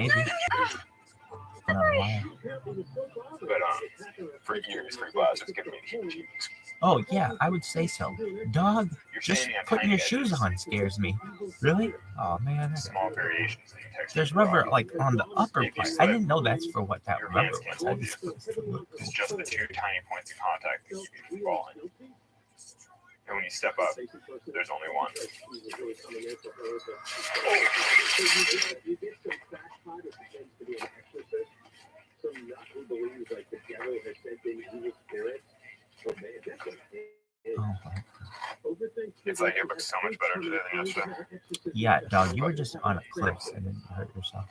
maybe. I don't know why. But for years, for glass was giving me the heebie-jeebies. Oh yeah, I would say so. Dog, just putting your shoes on scares me. Really? Oh man. Small variations in the texture. There's rubber like on the upper part. I didn't know that's for what that rubber was. It's just the two tiny points of contact that you can fall in. And when you step up, there's only one. Oh, it's like it looks so much better today than yesterday. Yeah, dog, you were just on a cliff and didn't hurt yourself.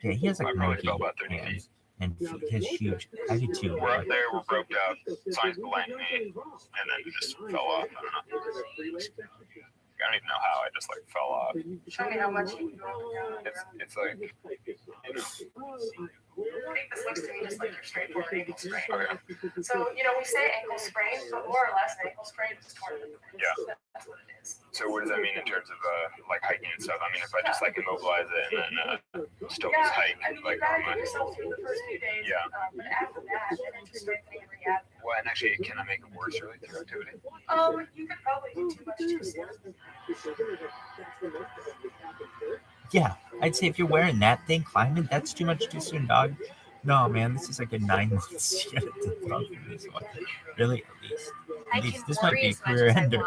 Yeah, he has like monkey hands and his huge. I do too. We're up there, we're roped out, signs behind me, and then it just fell off. I don't even know how. I just like fell off. Show me how much. It's like. This looks to me just like your straightforward ankle sprain. Okay. So, you know, we say ankle sprain, but more or less an ankle sprain is torn ligaments. Yeah. That's what it is. So what does that mean in terms of like hiking and stuff? I mean, if I just like immobilize it and then still just hike, I mean, like you gotta get yourself through the first few days. Yeah. But after that, then into strengthening and rehab. Well, and actually, can I make it worse really through activity? You could probably do too much too soon. Yeah, I'd say if you're wearing that thing climbing, that's too much too soon, dog. No, man, this is like a 9 months. You gotta talk for this one. Really, at least. This might be a career ender.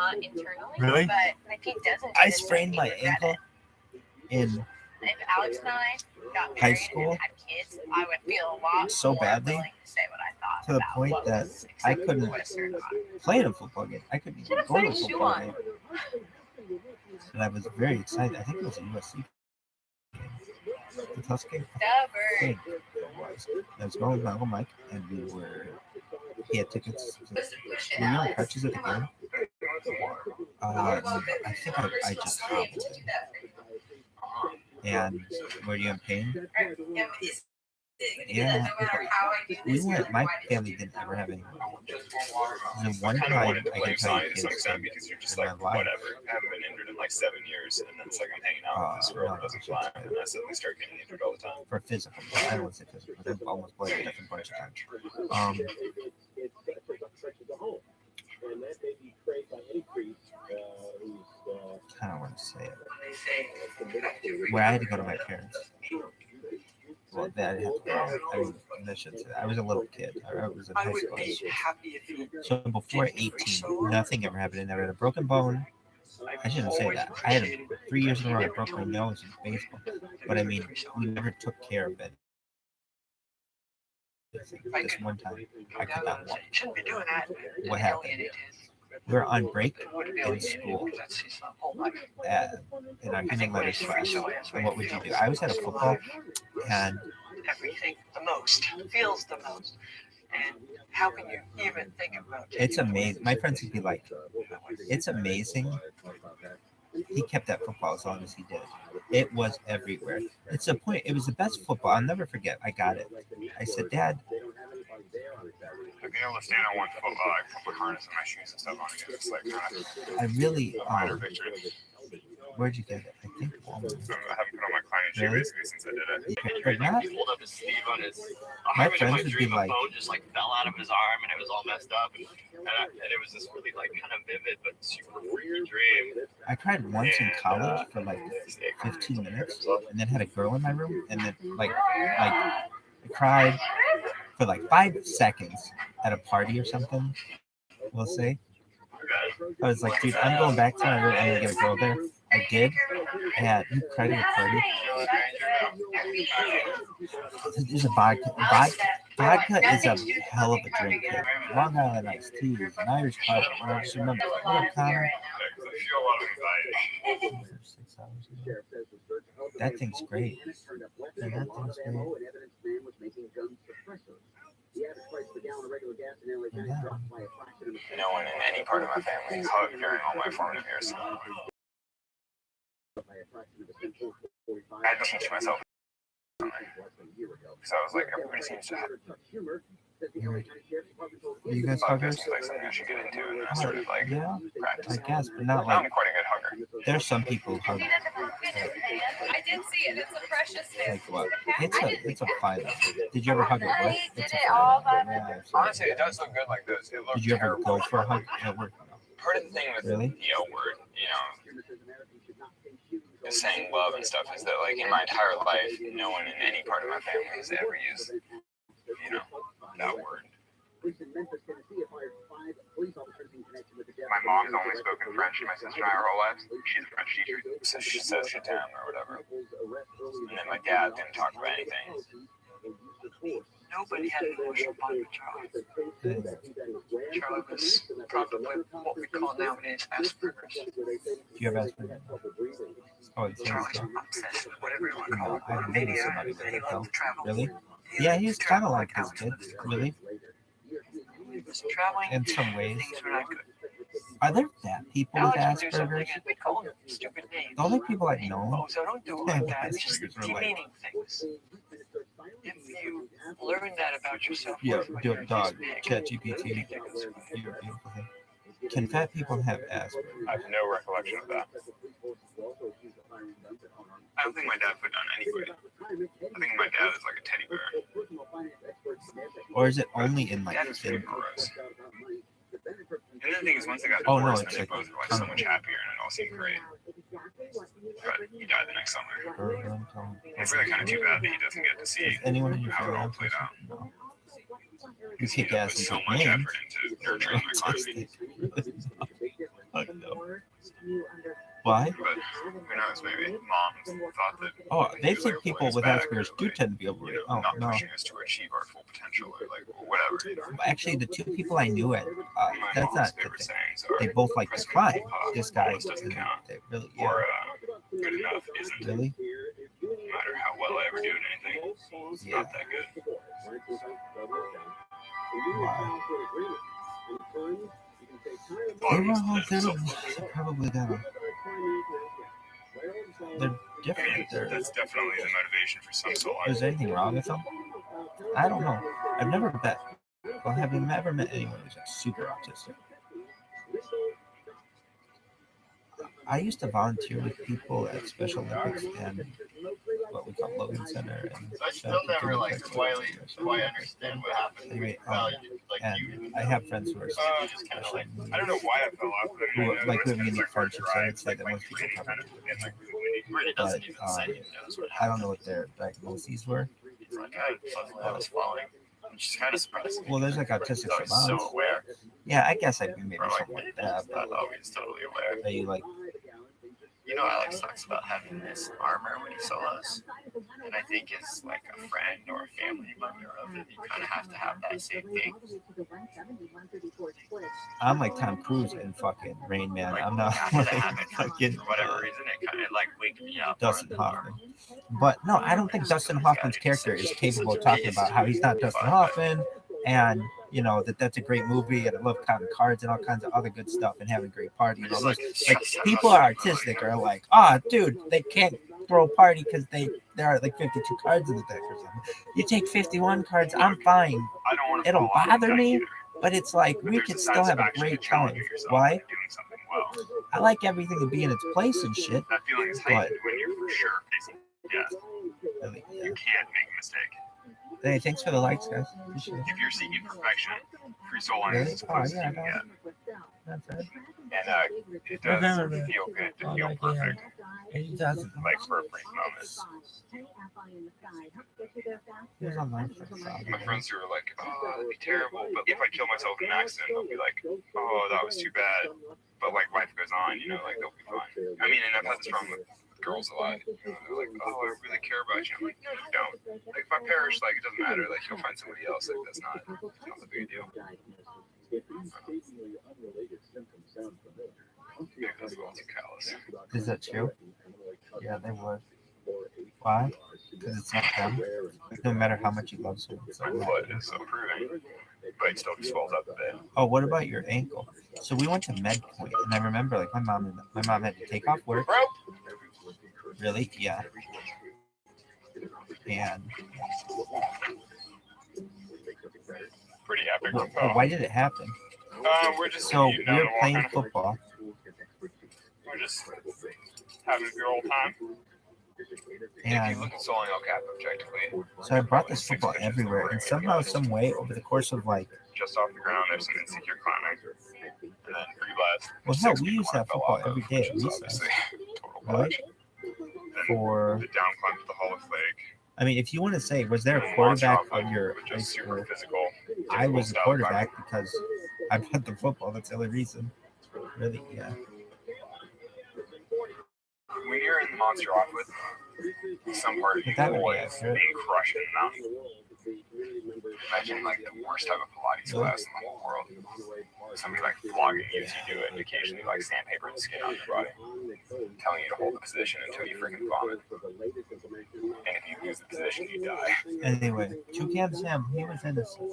Really? But if he doesn't, I sprained my ankle in if Alex and I got married high school and had kids, I would feel a lot so more badly willing to say what I thought to the about point what that was I acceptable couldn't twist or not. play in a football game. I couldn't even go to a football game. And I was very excited. I think it was a USC game. The Tuskegee. Stubborn. I was going with my uncle Mike, and he had tickets. Were you on crutches at the game? I think I just hobbled. And were you in pain? Yeah. We went, my family didn't ever have any. The one time I can tell you to some extent because you're just like, whatever. I haven't been injured in like 7 years, and then it's like I'm hanging out with this girl who doesn't fly, and I suddenly start getting injured all the time. For physical, I don't want to say physical, but I've almost played a different bunch of times. I don't want to say it. Where I had to go to my parents. Well, that I had to go. I mean, I was a little kid. I was in high school. So before 18, nothing ever happened. I never had a broken bone. I shouldn't say that. I had 3 years in a row. I broke my nose in baseball. But I mean, we never took care of it. This one time, I could not walk. What happened? We were on break in school in our English class. And what would you do? I was at a football, and everything the most, feels the most. And how can you even think about it? It's amazing. My friends would be like, it's amazing. He kept that football as long as he did. It was everywhere. It's a point. It was the best football. I'll never forget. I got it. I said, Dad. Like being able to stand on one foot while I put my harness and my shoes and stuff on again. It's like I really. Minor victory. Where'd you get it? I think Walmart. I haven't put on my climbing shoe basically since I did it. But not, He pulled up his sleeve on his. my friends would be like, phone just like fell out of his arm and it was all messed up and it was this really like kind of vivid but super freaky dream. I cried once in college for like 15 minutes, and then had a girl in my room, and then like I cried for like 5 seconds at a party or something. We'll say. I was like, dude, I'm going back to my room. I'm gonna get a girl there. I did. And you cried at a party. There's a vodka. Vodka is a hell of a drink. Long Island iced teas, an Irish pub. I just remember. Connor. That thing's great. Yeah, that thing's great. No one in any part of my family hugged during all my formative years. I had to teach myself something. Because I was like, everybody seems to have. You guys huggers? Seems like something I should get into, and I started like yeah, practicing. I guess, but not Now like. I'm quite a good hugger. There's some people who hug. I did see it. It's a precious thing. Like what? It's a fine. Did you ever hug at work? It's a all fine. by Yeah, Honestly, it does look good like this. It looks did you ever terrible. go for a hug at work? Part of the thing with Really? the L word, saying love and stuff is that, like, in my entire life, no one in any part of my family has ever used, that word. My mom's only spoken French to my sister and I our whole lives. She's a French teacher, so she says je t'aime or whatever. And then my dad didn't talk about anything. Nobody had an emotional bond with Charlie. Charlie was probably what we call nowadays Asperger's. Do you have Asperger's? Oh, it's Charlie's obsessed with whatever you want to call no, it. I haven't dated somebody And he that though. loved to travel. Really? Yeah, he's kind of like his kid. Really? He was traveling. In some ways. Things were not good. Are there fat people with Alex would do something Asperger's? and we call him stupid names. The only people I know. Oh, so don't do it like that. It's just demeaning things. If you learn that about yourself, Yeah, when do you're it, dog. this big, ChatGPT. You're a beautiful thing. Can fat people have Asperger's? I have no recollection of that. I don't think my dad put down anybody. I think my dad is like a teddy bear. Or is it only in like Dad was very thin? morose. And the thing is, once they got Oh, no, divorced, it's they like- both were like so much happier and it all seemed great. But he died the next summer. It's really kind of too bad that he doesn't get to see Is anyone in your how it all family? played out. No. You Because he kick put ass so and much take effort names. into nurturing my custody. Fuck no. Why? But who knows, maybe mom thought that Oh, they he was, think like, people holding us with back, Asperger's or, do like, tend to be overweight. Oh, not no. pushing us to achieve our full potential or like whatever. Actually, the two people I knew at, My that's mom's not the favorite thing. sayings They are both like to climb. This guy, almost doesn't count. they really, or yeah. good enough isn't. Really? No matter how well I ever do at anything, it's Yeah. not that good. Wow. Well, They I'm were used to all that, so they're probably gonna. They're different. They're, that's definitely the motivation for some soul. is there anything wrong with them? I don't know. I've never met. Well, have you ever met anyone who's like super autistic? I used to volunteer with people at Special Olympics and what we call Logan Center. And I still never like quite understand what happened. Anyway, Like and you, I have friends who are just kind of like, I don't know why I fell off, but who, I know like it's who have kind of unique like hard to friendships. I ride, would say that like most people really probably kind of do. and like really really doesn't But, even say he knows what I don't know what their diagnoses were. It's like I was following, which is kind of surprising. Well, there's like autistic I was so savants. aware. Yeah, I guess I'd be maybe Or like, something like that. not always totally aware. Are you like, You know, Alex talks about having this armor when he solos, and I think as like a friend or a family member of it, you kind of have to have that same thing. I'm like Tom Cruise in fucking Rain Man. Like, I'm not you have to have like it fucking for whatever reason. It kind of like wakes me up. Dustin Hoffman. But no, I don't think Dustin Hoffman's character is capable of talking about how he's not Dustin Hoffman, and you know that's a great movie, and I love counting cards and all kinds of other good stuff, and having a great party. And all those. Like people are artistic are like, dude, they can't throw a party because there are like 52 cards in the deck or something. You take 51 cards, I'm fine. I don't want to It'll fall off bother that me, either. but it's like But we there's could a still have a satisfaction in great time. challenging yourself Why? and doing something well. I like everything to be in its place and shit. That feeling is heightened when you're for sure facing death. Really, yeah. You can't make a mistake. Hey, thanks for the likes, guys. Appreciate it. If you're seeking perfection, free soul line Really? is as close as Yeah, you can get. That's right. And it does feel good to feel perfect, It doesn't. like for a brief moment. It was online for a while. My friends who are like, that'd be terrible, but if I kill myself in an accident, they'll be like, that was too bad. But like life goes on, like they'll be fine. I mean, and I've had this problem with girls a lot. They're like, I really care about you. I'm like, no, you don't. Like if I perish, like it doesn't matter. Like you'll find somebody else. Like that's not a big deal. Yeah, that's well too callous. Is that true? Yeah, they would. Why? Because it's not them. No matter how much you love someone. It's My not foot them. is so proving, but it still just falls out the bed. Oh, what about your ankle? So we went to Med Point, and I remember like my mom had to take off work. Really? Yeah. And Pretty epic. why did it happen? We're just So eating we down were the playing walk. football, just having a good old time. If And you look at Soling El Cap objectively, so I brought this football everywhere, and somehow, some way, over the course of like, just off the ground, there's some insecure climbing. And then free blast. well, hell, we use that football every day at recess, Obviously, total right? botch. Then For, the down climb to the Hollow Flake. I mean, if you want to say, was there a Monster quarterback off of your with high just super school? physical. I was the style quarterback because I played the football. That's the only reason. Really, yeah. climbing. When you're in the monster off with some part of you But that would be always accurate. being crushed in the mountain. Imagine like the worst type of Pilates class in the whole world. Somebody like flogging you as you do it, and occasionally like sandpaper and skin on your body, telling you to hold the position until you freaking vomit. And if you lose the position, you die. Anyway, Toucan Sam, he was innocent.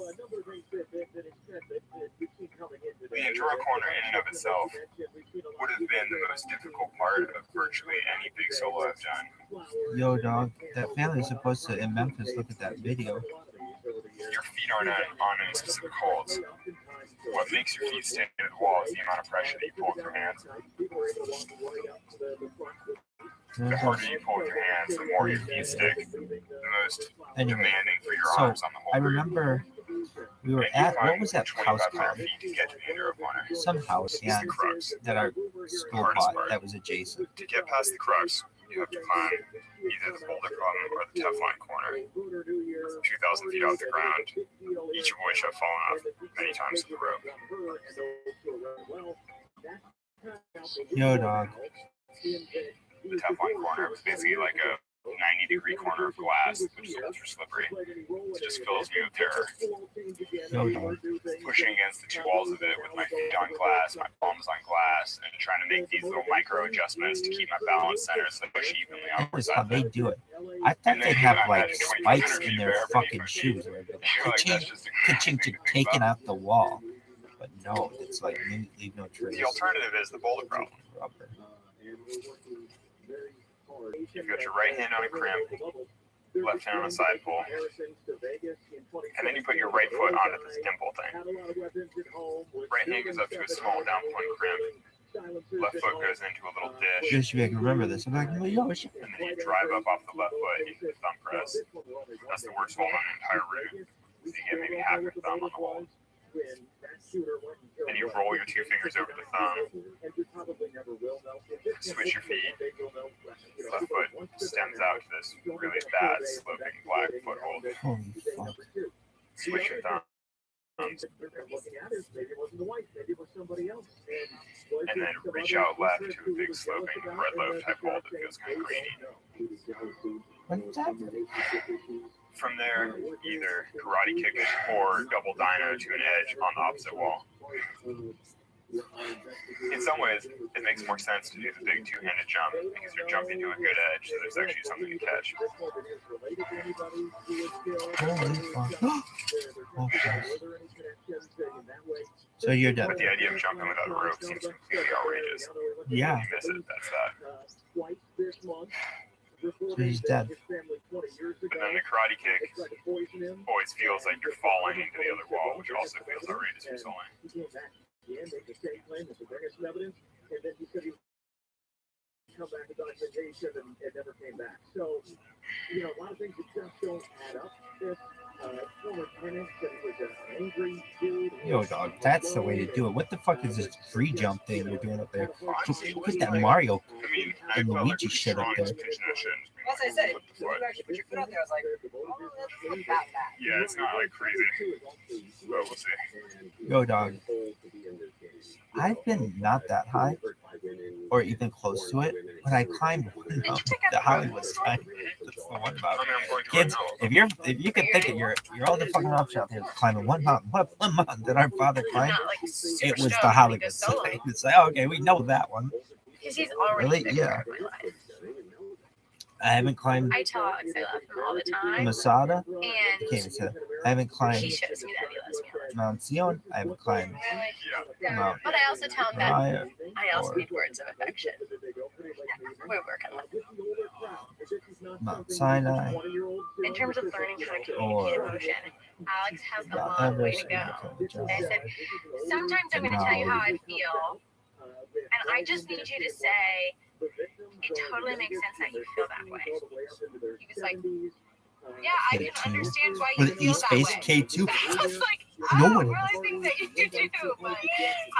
The Enduro corner in and of itself would have been the most difficult part of virtually any big solo I've done. Yo, dog, that family is supposed to, in Memphis, look at that video. Your feet aren't on any specific holds. What makes your feet stick to the wall is the amount of pressure that you pull with your hands. The harder you pull with your hands, the more your feet stick, the most Anyway, demanding for your so arms on the whole I group. remember we were And you at, what climb was that house 2,500 called? feet to get to the Enduro corner. Some house, It's yeah, the crux. that our school Hardest bought part. that was adjacent. To get past the crux, you have to climb either the boulder column or the Teflon corner, 2,000 feet off the ground, each of which have fallen off many times to the rope. Yo, dog. The Teflon corner was basically like a 90-degree corner of glass, which is ultra slippery. It just fills me with terror. Yo, dog. Pushing against the two walls of it with my feet on glass, my palms on glass, and trying to make these little micro adjustments to keep my balance center so I push evenly That outwards. is how they do it. I thought they'd have like spikes in their fucking shoes. Where they're pitching to taking out the wall. But no, it's like leave no trace. The alternative is the boulder problem. Rubber. You've got your right hand on a crimp, left hand on a side pull, and then you put your right foot onto this dimple thing. Right hand goes up to a small down point crimp. Left foot goes into a little dish, Just so I can remember this. I'm like, well, yo, shit. and then you drive up off the left foot into the thumb press. That's the worst hold on the entire route. So you get maybe half your thumb on the hold. Then you roll your two fingers over the thumb, switch your feet, left foot stems out to this really bad sloping black foothold. Holy fuck. Switch your thumb, and then reach out left to a big sloping red loaf type hold that feels kind of grainy. What's that? From there, either karate kick it or double dino to an edge on the opposite wall. In some ways, it makes more sense to do the big two-handed jump because you're jumping to a good edge, so there's actually something to catch. Holy fuck. Oh, gosh. So you're done. But the idea of jumping without a rope seems completely outrageous. Yeah. If you miss it, that's that. So he's dead. But then the karate kick always feels like you're falling into the other wall, which also feels outrageous for Soling. Come back to documentation and never came back. So, you know, a lot of things that just don't add up. This former tenant said he was an angry dude. Yo, dog, that's the way to do it. What the fuck is this free jump thing you're doing up there? Put that Mario I mean, I and felt like Luigi shit up there. As I said, when you actually put your foot out there, I was like, oh, that's not that bad. Yeah, it's not like crazy, but we'll see. Yo, dog. I've been not that high, or even close to it, but I climbed one mountain, the Hollywood sign. That's the one about it. Kids, if you can think it, you're all the fucking option out there climbing one mountain. What one mountain that our father climbed? It was the Hollywood sign. It's like, okay, we know that one. Because he's already Really? been Yeah. in my life. I haven't climbed I tell Alex I love him all the time. Masada. And Okay, so I haven't he climbed shows me that he loves me. Mount Zion. I haven't climbed Mount But I also tell him that Moriah. I also need words of affection. We're working on it. Mount Sinai. In terms of learning how to communicate Or emotion, Alex has a Mount long way Everest. to go. And I said, sometimes I'm going to tell you how I feel, and I just need you to say, it totally makes sense that you feel that way. He was like, yeah, I can K2. understand why you With feel East that Face way. K2. I was like, I No don't one. really think that you do, but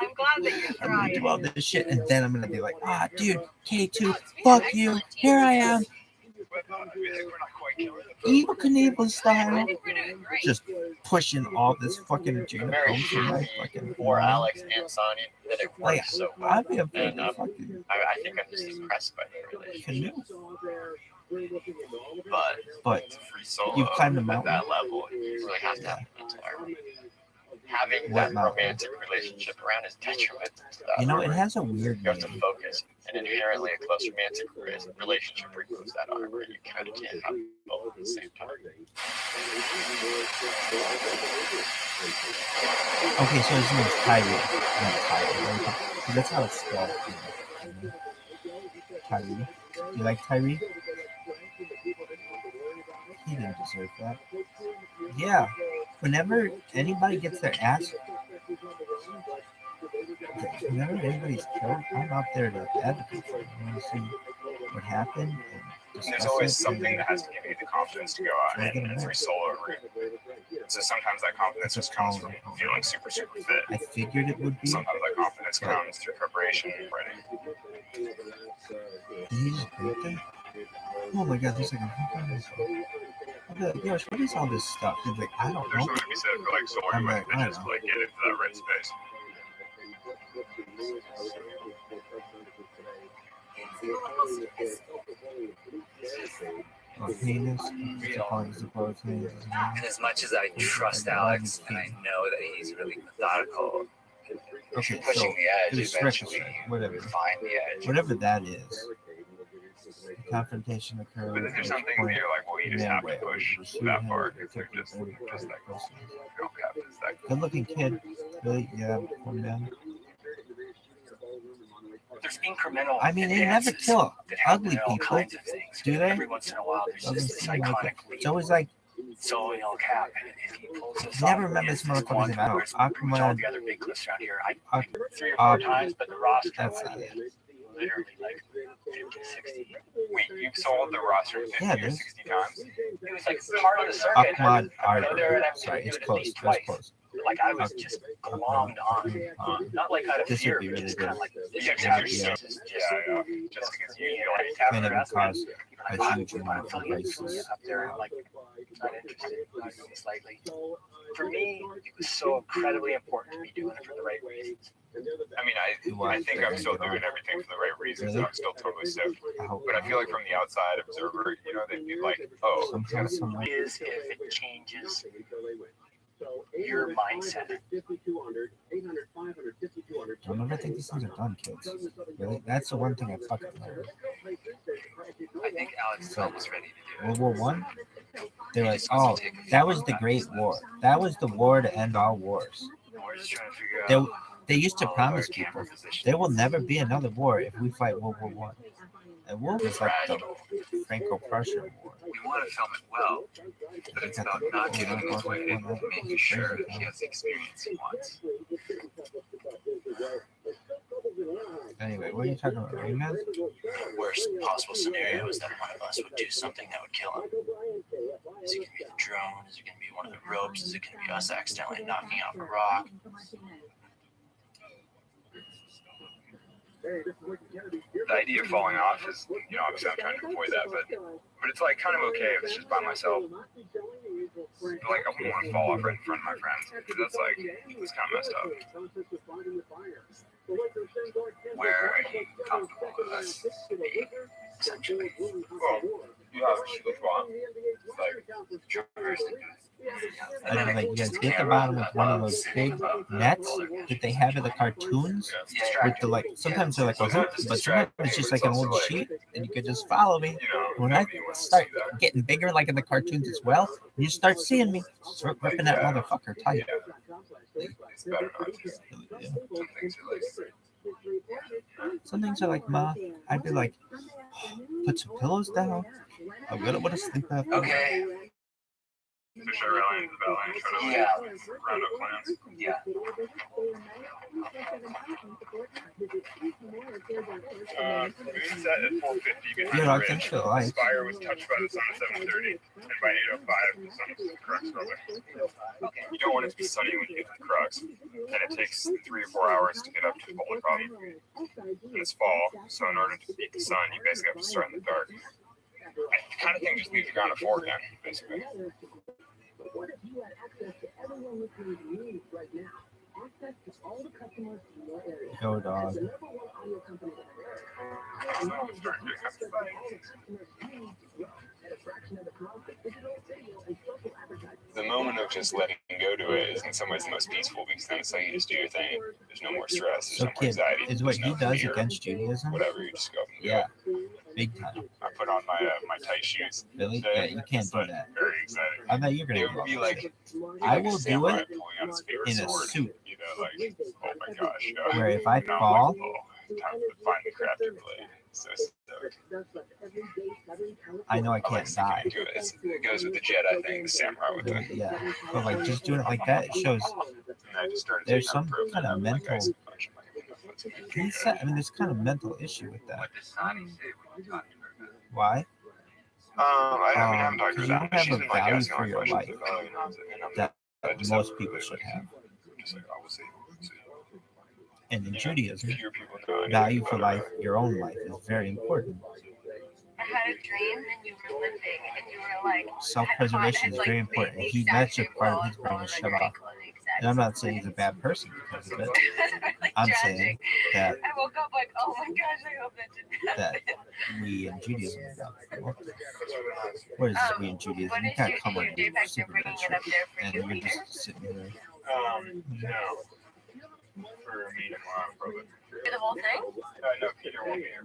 I'm glad that you're I'm gonna trying. do all this shit, and then I'm gonna be like, ah, dude, K2, fuck you. Here I am, Evil Knievel I style, think we're doing great. just pushing all this fucking Jada Very Combs in my happy fucking for mind. Alex and Sonya that it Like, works so well. I'd be a And fucking I think I'm just impressed by the relationship. canoe. But But free solo you've climbed the at mountain. that level, you really have to have mental harmony. Having What that mountain? romantic relationship around is detriment to that. You know, it armor. has a weird You have to name. focus, and inherently a close romantic relationship removes that armor. You kind of can't have both at the same time. Okay, so his name's Tyree. Not Tyree. That's how it's spelled. Tyree. You like Tyree? He didn't deserve that. Yeah. Whenever anybody gets their ass, whenever anybody's killed, I'm out there to advocate for them. I want to see what happened. And There's always something that has to give you the confidence to go out and free solo arena. So sometimes that confidence just comes from feeling super, super fit. I figured it would be. Sometimes that confidence comes through preparation and writing. Did he just break that? Oh my god, there's like a fucking Yosh, what is all this stuff? He's like, I don't There's know. something to be said for like solo I'm with like, I bitches know. to like get into that right space. Or penis. And as much as I trust Alex and I know that he's really methodical, Okay, so pushing the edge, it's eventually ricochet, whatever. you find the edge. Whatever that is. Confrontation occurs. But then there's something where you're like, well, you just have to push that part if they're just that you don't have this that Good looking kid. Really? Yeah, calm down. There's incremental. I mean, they never kill that happen ugly in all people, kinds of things. do they? Every once in a while, there's Doesn't just this seem like iconic it. leap. It's always like, So, you know, Cap, and if he pulls this I never off remember against this motherfucker's name. I don't- pretty much all Aquaman. the other big clips around here, Aqu- 3 or 4 times, but the roster That's was not it. literally like 50, 60. Wait, you've sold the roster 50 Yeah, or dude. 60 times? It was like part of the circuit. Ahmad I go there and I Arbor. would Sorry, do it's it at close. least That's twice. close. Like I was just glommed on. Not like out of This fear, would be but really just good. kind of like Yeah, Yeah, because yeah. you're so, just because you feel like And it would cause a huge amount of crisis. up there, like not interested, slightly. For me, it was so incredibly important to be doing it for the right reasons. I mean, I think I'm still doing everything for the right reasons, and I'm still totally stoked. But I feel like from the outside observer, you know, they'd be like, oh, Is if it changes your mindset. Don't ever think these things are done, kids. Really? That's the one thing I fucking learned. I think Alex is almost ready to do it. World War I, they're like, oh, that was the Great War. That was the war to end all wars. We're just trying to figure out. They used to promise people there will never be another war if we fight World War I. And war was like the Franco-Prussian War. We want to film it well, but it's about not giving him away and making sure he has the experience he wants. Anyway, what are you talking about, Rain Man? Worst possible scenario is that one of us would do something that would kill him. Is it going to be the drone? Is it going to be one of the ropes? Is it going to be us accidentally knocking out a rock? the idea of falling off is, you know, obviously I'm trying to avoid that, but it's like kind of okay if it's just by myself. But like I wouldn't want to fall off right in front of my friends. That's like, it's kind of messed up. Where are you comfortable with us being, essentially? Well, you have a shoe spot. Like, Traverse the I mean, like, you guys get the bottom with one of those big nets that they have in the cartoons. With the, like, sometimes they're like a hook, but sometimes it's just like an old sheet, and you could just follow me. you know, When I start getting bigger, like in the cartoons as well, you start seeing me start ripping that motherfucker tight. it's better not to. Yeah. Some things are like, Some things are like, Ma, I'd be like, put some pillows down. I'm gonna want to sleep after. Okay. So should I rally into the battle and try to like, Yeah. round up plans? Yeah. Moonset at 4:50 behind Yeah, I the think ridge. so. I Spire was touched by the sun at 7:30, and by 8:05 the sun was crux brother. You don't want it to be sunny when you get to the crux, and it takes 3 or 4 hours to get up to the bowling problem. And it's fall, so in order to beat the sun, you basically have to start in the dark. I kind of think just leave the ground at 4 again, basically. What if you had access to everyone listening to news right now? Access to all the customers in your area. Yo, dog. As the #1 audio company in America, So I'm starting to get kind of access to all the customers you need to grow at a fraction of the cost of digital, video, and social advertising. The moment of just letting go to it is in some ways the most peaceful because then it's like you just do your thing. There's no more stress. There's So, no more kid, anxiety. is what There's he no does fear, against Judaism? whatever. You just go up and do Yeah, it. big time. I put on my my tight shoes. Really? today. Yeah, you can't It's do like that. very exciting. I bet you're It gonna would be do like it. I will do samurai it pulling out his favorite in a sword. suit. You know, like oh my gosh. Where if I now I'm fall, like, oh, time to find the crafting blade. So stoked. I know I I like can't sticking die. into it. It goes with the Jedi thing, the samurai with it. Yeah, but like just doing it like that, it shows And I just started there's taking some improvement kind of out my mental. guys' punch. I'm like, let's make it I good. mean, there's kind of mental issue with that. What does Sonny say when you talk to her? Why? I mean, I haven't talked to her Because you that don't much. She's have a been like value asking for all your questions life about, you know, and I'm that I just most haven't people really, should like, have. just like, I will say, And in you know, Judaism, fewer people know anything value for about life, it. your own life, is very important. I had a dream and you were living and you were like Self-preservation is very important. That's a part of his brain is shut off. And I'm not saying he's a bad person because of it. I'm saying that I woke up like, oh my gosh, I hope that didn't that happen. we in Judaism are bad people. What is we in Judaism? What You is can't your come on day back? They're super bringing good it up shit, there for and you, you're Peter. just sitting there. No. For me tomorrow, probably. For the whole thing? No, Peter won't be here.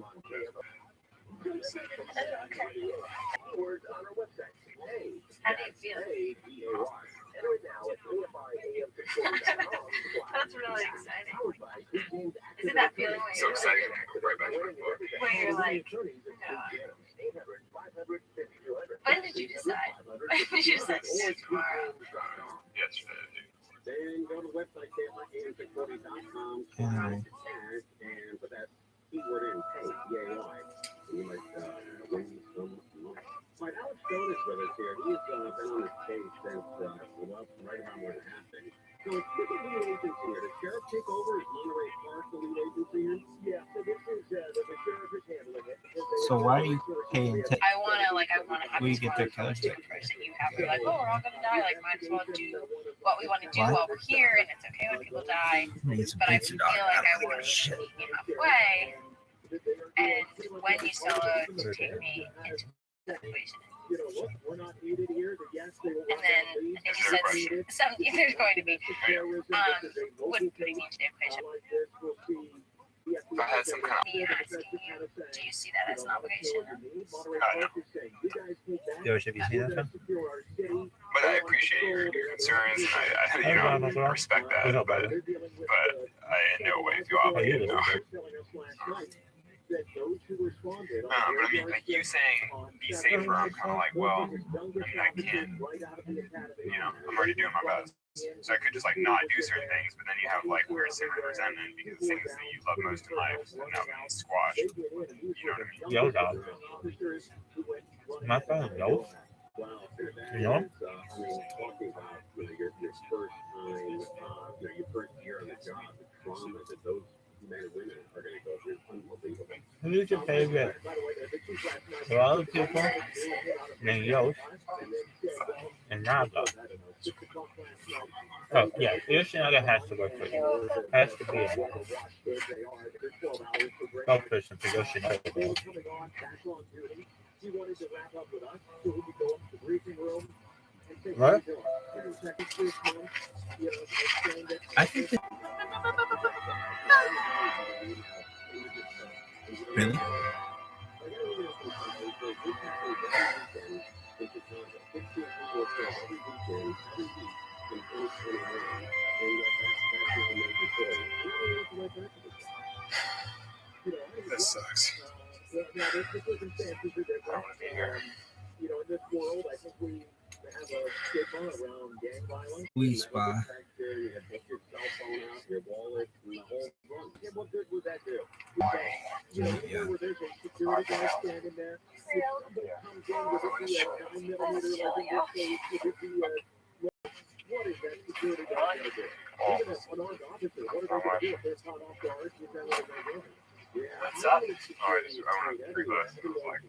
How do you feel? That's really exciting. Isn't that feeling where So you're exciting to go right back to my book. where you're like, when did you decide? When did you decide to do it tomorrow? Yesterday, Then go to the website, KFIK640.com, Anyway. and put that keyword in, K-E-A-Y. You might win some money. All right, Alex Stone is with us here. He's been on this case since, well, right around when it happened. So it's with the lead agency here. The sheriff take over? Is Monterey Park the lead agency here? Yeah, so this is, the sheriff is handling it. So why do you pay attention? I wanna have We this get one their approach contact. that you have. You're like, oh, we're all gonna die. Like, might as well do what we want to do What? while we're here, and it's okay when people die. Need some But I pizza, feel dog. like I want to meet you halfway. And when you solo to take me into the equation. We're not needed here, but yes, they will. And then if you said something, there's going to be, wouldn't putting me into the equation. if I had some kind of Me asking you, do you see that as an obligation? Yo, should you see that one? but I appreciate your concerns, and I you know, respect that, but I in no way feel obligated, no. But I mean, like you saying, be safer, I'm kind of like, well, I mean, I can't, you know, I'm already doing my best. So I could just like not do certain things, but then you have like weird secret resentment because the things that you love most in life are now being squashed. You know what I mean? Yo, dog. My phone, yo. You know? Who's your favorite? Of all the people, named Yost and Naga. Oh, yeah, Yoshinaga has to work for you. Has to be a spokesperson for Yoshinaga. What? I think that. Really? This sucks. I don't want to be here. You know, in this world, I think we We spa. Yeah. What's up? Oh, I went to 3 classes. It was like,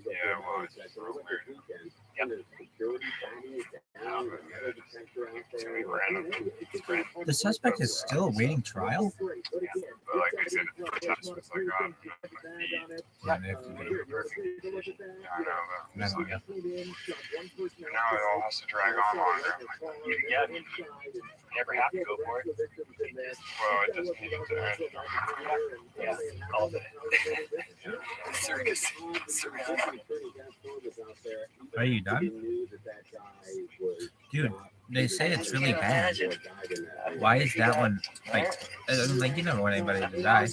yeah, well, it's just real weird. It's gonna be random. The suspect is still awaiting trial? But like I said, the first test was like, oh, Yeah, they have to do it. yeah, I know, but it's like, Yeah. now it all has to drag on longer. I'm like, Yeah, I mean, you never have to go for it. well, it just needed to end. Yeah, all day. Circus. Surround. Are you done? Dude, they say it's really bad. Why is that one like you never want anybody to die?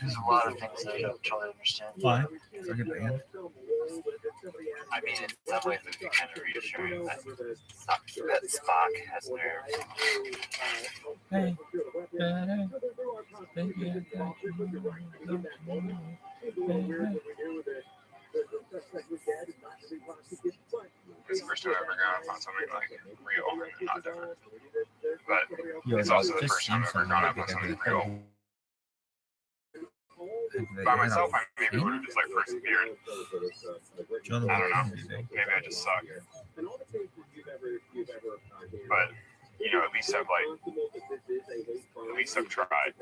There's a lot of things that I don't totally understand. Why? Look at the end. I mean, in some ways it'd be kind of reassuring that Spock has nerves. Hey. It's the first time I've ever gone up on something like real and not different. But Yo, it's also the just first time I've ever seen gone up something on something because real. By myself, I maybe would have just like persevered. I don't know. Maybe I just suck. But you know, at least I've tried.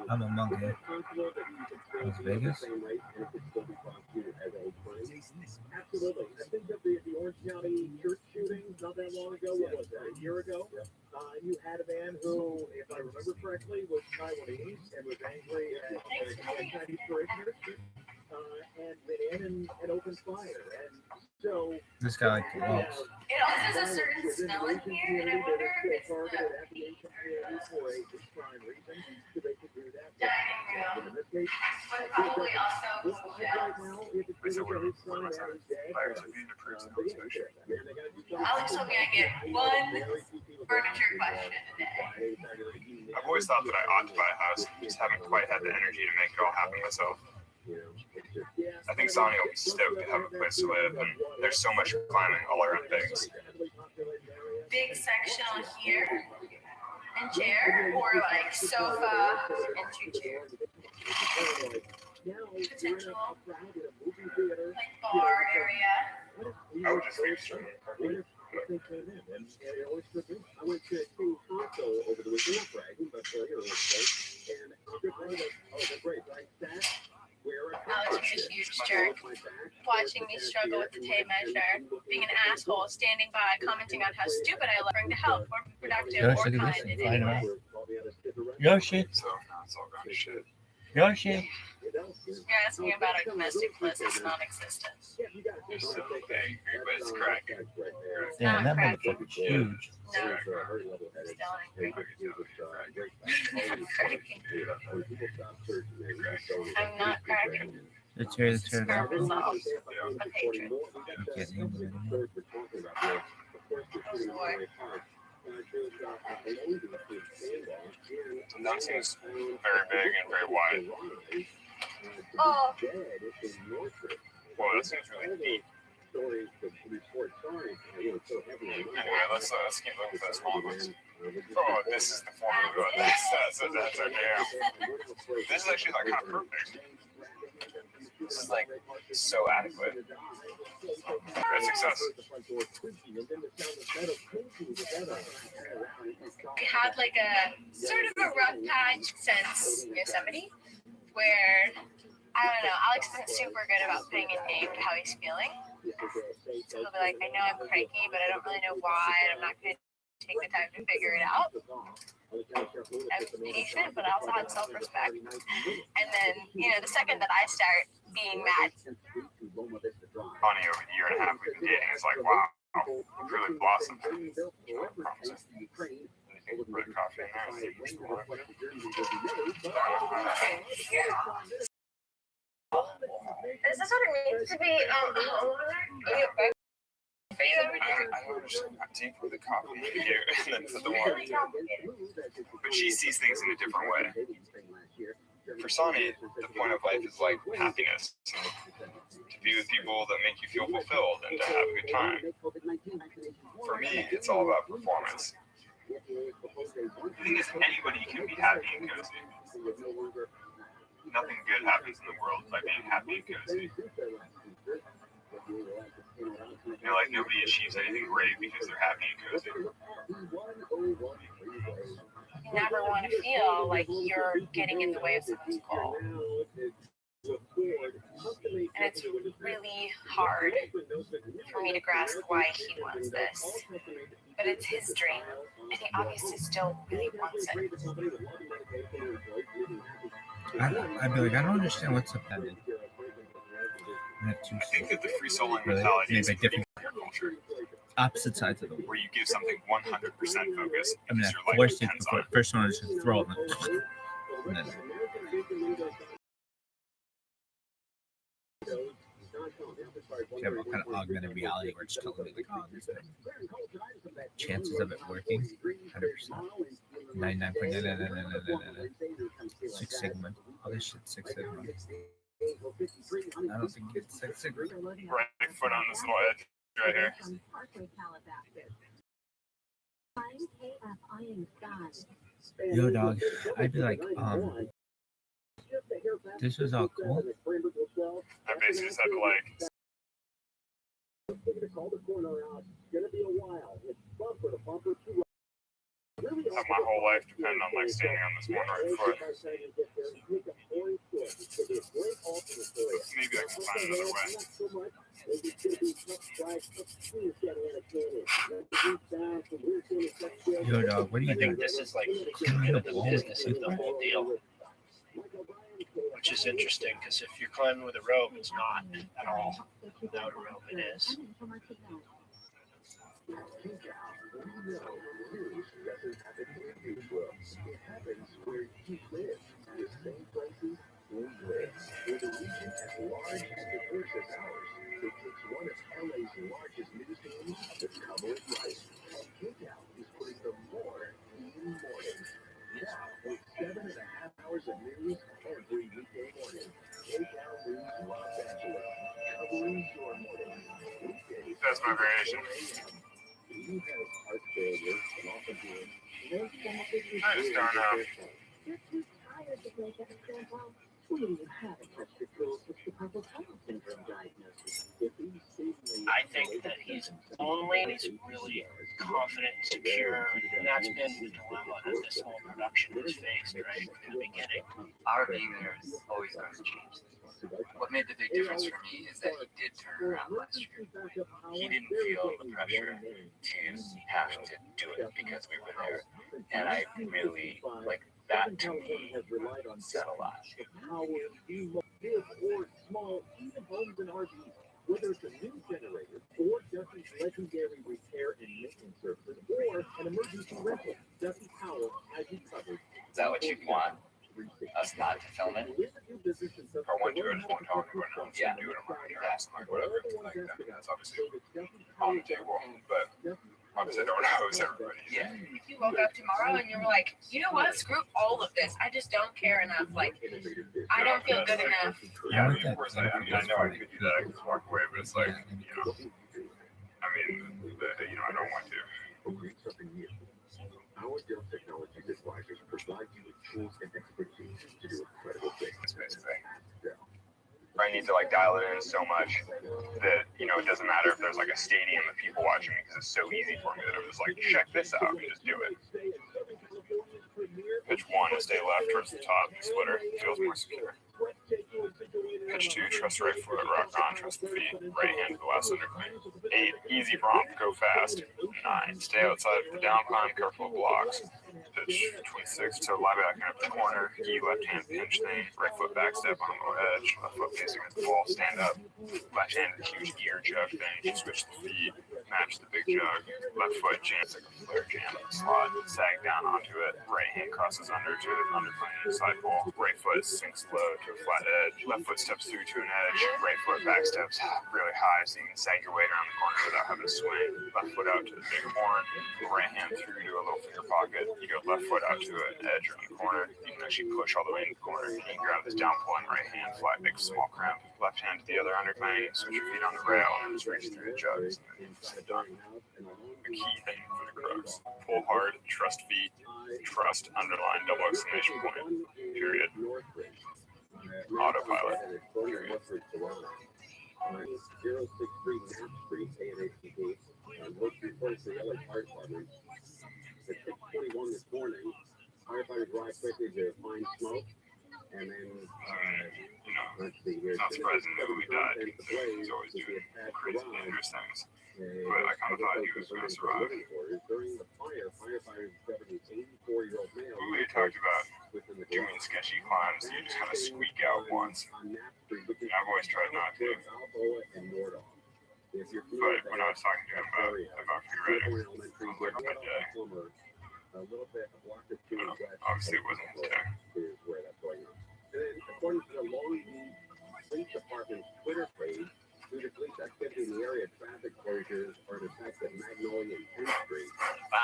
I'm a monkey. Las Vegas? Absolutely. I think that the Orange County church shooting not that long ago, what was that, a year ago? You had a man who, if I remember correctly, was Taiwanese and was angry at Chinese parishioners and went in and opened fire. And so This guy like walks. It also has a certain smell in here, and I wonder if it's the dining room, but probably also I said, what was that? Fires are being approved in the inspection. Alex told me I get one furniture question a day. I've always thought that I ought to buy a house, just haven't quite had the energy to make it all happen myself. I think Sonny will be stoked to have a place to live, and there's so much climbing all around Vegas. Big sectional here and chair, or like sofa and 2 chairs. Potential like bar area. I would just leave straight. Alex was a huge jerk, watching me struggle with the tape measure, being an asshole, standing by, commenting on how stupid I look, trying to help, or productive, Yoshi, or look at kind this. in any way. Yoshi. So now it's all gone to shit. Yoshi. You're asking about a domestic bliss that's non-existent. You're so angry, but it's cracking. Damn, that motherfucker's huge. No, still angry. I'm cracking. I'm not cracking. The chair. Sperm is off of hatred. The nun seems very big and very wide. Oh, Whoa, that seems really deep. Anyway, let's keep looking for the small ones. Oh, this is the form of it. That's our damn. This is actually like kind of perfect. This is like so adequate. Great success. I had like a sort of a rough patch since Yosemite, where I don't know, Alex isn't super good about putting a name to how he's feeling. So he'll be like, I know I'm cranky, but I don't really know why, and I'm not going to take the time to figure it out. I'm patient, but I also have self-respect. And then, you know, the second that I start being mad, Bonnie, over the year and a half we've been dating, is like, wow, you've really blossomed. Anything really Is this what it means to be a homeowner? I take the coffee here and then put the water. But she sees things in a different way. For Sonny, the point of life is like happiness. To be with people that make you feel fulfilled and to have a good time. For me, it's all about performance. The thing is, anybody can be happy and cozy. Nothing good happens in the world by being happy and cozy. You know, like nobody achieves anything great because they're happy and cozy. You never want to feel like you're getting in the way of someone's goal. And it's really hard for me to grasp why he wants this. But it's his dream, and he obviously still really wants it. I'd be like, I don't understand what's up that. I think that the free soloing mentality is different culture. Opposite sides of the world. Where you give something 100% focus I mean, because your life forced it depends before. on it. First one is just throw them. You have all kind of augmented reality where it's telling me like, oh, there's chances of it working, 100%. 99.99999. Six Sigma. All this shit, Six Sigma. I don't think it's Six Sigma. Right foot on this little edge right here. Yo, dog. I'd be like, this was all cool. I basically just had to like. Have my whole life depend on like standing on this one right foot. Maybe I can find another way. Yo, dog, what do you I think think? this is like climbing with the business of the whole deal, which is interesting because if you're climbing with a rope, it's not at all. Without a rope, it is. That's my variation. I just don't know. I think that he's lonely and he's really confident and secure, and that's been the dilemma that this whole production has faced right from the beginning. Our being there is always going to change things. What made the big difference for me is that he did turn around last year. He didn't feel the pressure to have to do it because we were there. And I really, like, that to me said a lot. Whether it's a new generator or Duffy's legendary repair and maintenance services or an emergency rental, Duffy Power has you covered. Is that what you want? Us not to film it? If I want to, I just won't talk about it. Yeah. Do it on my own, like whatever. Like, I mean, that's obviously on the table, but obviously I don't host everybody. Yeah. If you woke up tomorrow and you were like, you know what, screw all of this. I just don't care enough. Like, I don't feel good enough. Yeah, I mean, of course, I know I could do that. I could just walk away, but it's like, you know, I mean, you know, I don't want to. Our Dell Technologies advisors provide you with tools and expertise to do incredible things. Basically, I need to like dial it in so much that, you know, it doesn't matter if there's like a stadium of people watching me because it's so easy for me that I'm just like, check this out and just do it. Pitch 1 is stay left towards the top. Splitter feels more secure. Pitch 2, trust right foot, rock on, trust the feet, right hand to the last underclean. 8, easy prompt, go fast. 9, stay outside of the down climb, careful of blocks. Pitch 26, toe lie back up the corner, key left hand pinch thing, right foot back step on the low edge, left foot facing against the wall, stand up, left hand huge ear chuck thing, switch the feet, match the big jug. Left foot jams like a flare jam slot, sag down onto it. Right hand crosses under to the underplane side pole. Right foot sinks low to a flat edge. Left foot steps through to an edge. Right foot back steps really high so you can sag your weight around the corner without having to swing. Left foot out to the big horn. Right hand through to a little finger pocket. You go left foot out to an edge around the corner. You can actually push all the way in the corner. You can grab this down pulling right hand, flat, big, small cramp. Left hand to the other underplane. Switch your feet on the rail and just reach through the jugs. Done. The key thing for the crooks. Pull hard, trust feet, trust, underline, double exclamation point, period. Autopilot. Period. 063 Knapp Street, ANHTP. Most reports to the LA Fire Department. At 6:21 this morning, firefighters arrived quickly to find smoke. And then, let's see here. Not surprising that we died. He's always doing crazy dangerous things. But I kind of thought he was going to survive. During the fire, firefighters discovered an 84-year-old male. We talked about doing sketchy climbs. You just kind of squeak out once. And I've always tried not to. But when I was talking to him about free riding, I was like, my day. Obviously, it wasn't his day. And then, according to the Long Beach Police Department's Twitter page, due to police activity in the area, traffic closures are in effect at Magnolia and 10th Street.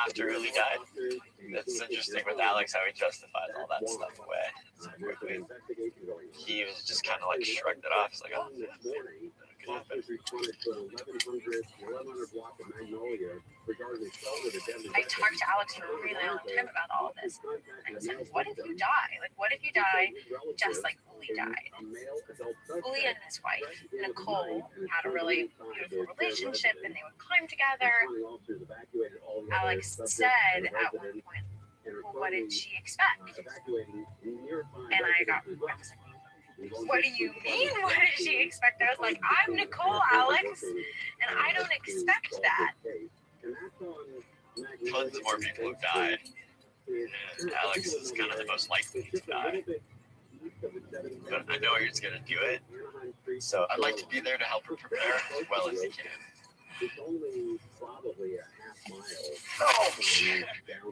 After really died. That's interesting with Alex how he justified all that stuff away so quickly. He was just kind of like shrugged it off. He's like, oh, Officers responded to an 1100 block of Magnolia regarding the shelter of the deadly. I talked to Alex for a really long time about all of this. I said, what if you die? Like, what if you die just like Uli died? Uli and his wife, Nicole, had a really beautiful relationship and they would climb together. Alex said at one point, well, what did she expect? And I was like, what do you mean? What did she expect? I was like, I'm Nicole, Alex, and I don't expect that. tons more people have died. And Alex is kind of the most likely to die. But I know he's going to do it. So I'd like to be there to help her prepare as well as he can. It's only probably a half mile. Oh, shit.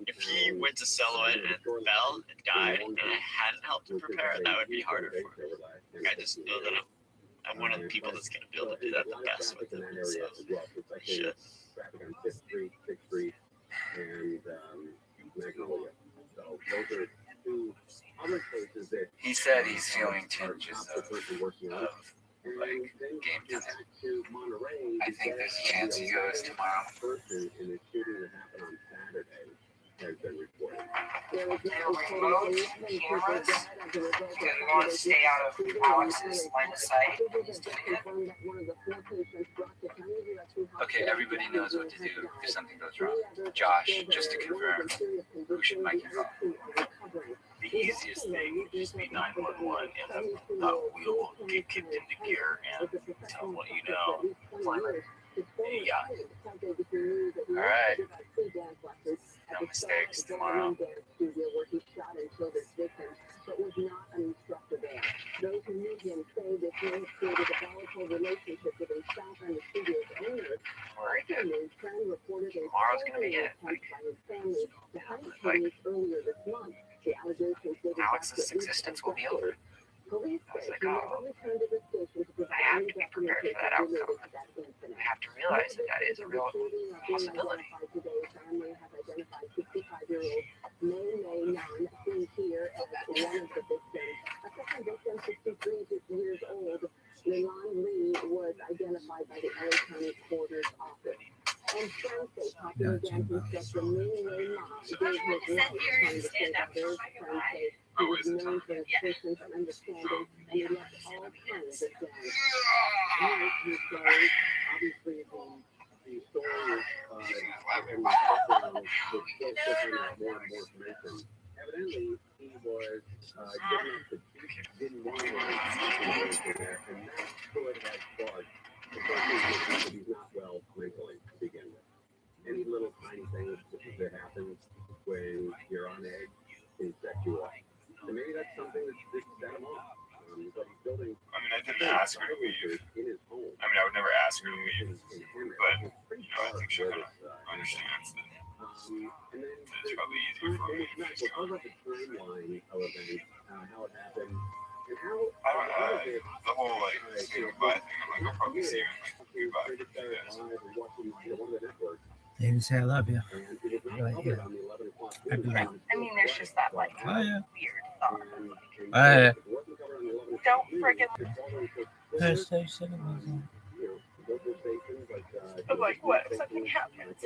If he went to solo it and fell and died and I hadn't helped him prepare, that would be harder for me. Like, I just know that I'm one of the people that's going to be able to do that the best with him. So I should. Traffic on 5th Street, 6th Street, and Magnolia. So those are two other places that he said he's feeling tinges of like game time. I think there's a chance he goes tomorrow. Person in the shooting that happened on Saturday has been reported. They're remote cameras because we want to stay out of Alex's line of sight when he's doing it. Okay, everybody knows what to do if something goes wrong. Josh, just to confirm, who should Mike and call? The easiest thing would just be 911 and the wheel will get kicked into gear and tell them what you know. Yeah. All right. No mistakes tomorrow. Very good. Tomorrow's gonna be it. Like Alex's existence will be over. I was like, oh, I have to be prepared for that outcome. I have to realize that that is a real possibility. Was identified by the LA County Coroner's Office. On Thursday, popular dance instructor Ming he was known for his patience and understanding, and he left all kinds of things. Obviously, the story and the background was more and more information. Evidently, he was didn't want to there, and that could have sparked the person that he's not well mentally to begin with. Any little tiny thing that happens when you're on edge can set you off. And maybe that's something that set him off. But he's building. I mean, I didn't ask her to leave. In his home. I mean, I would never ask her to leave. But, you know, think she kind of understands that it's probably easier for me to just go. the timeline of events, how it happened, and how I don't know. The whole like say goodbye thing. I'm like, I'll probably see you in like goodbye for a few days. one of the networks, They didn't say I love you. and it was You're like, not yeah. covered on the 11 o'clock I'd be like, I mean, there's just that like oh yeah. weird thought. and Oh yeah. it wasn't covered on the 11 o'clock Don't news. freaking Hashtag cinnamon. Local stations like I'm like, what if something happens?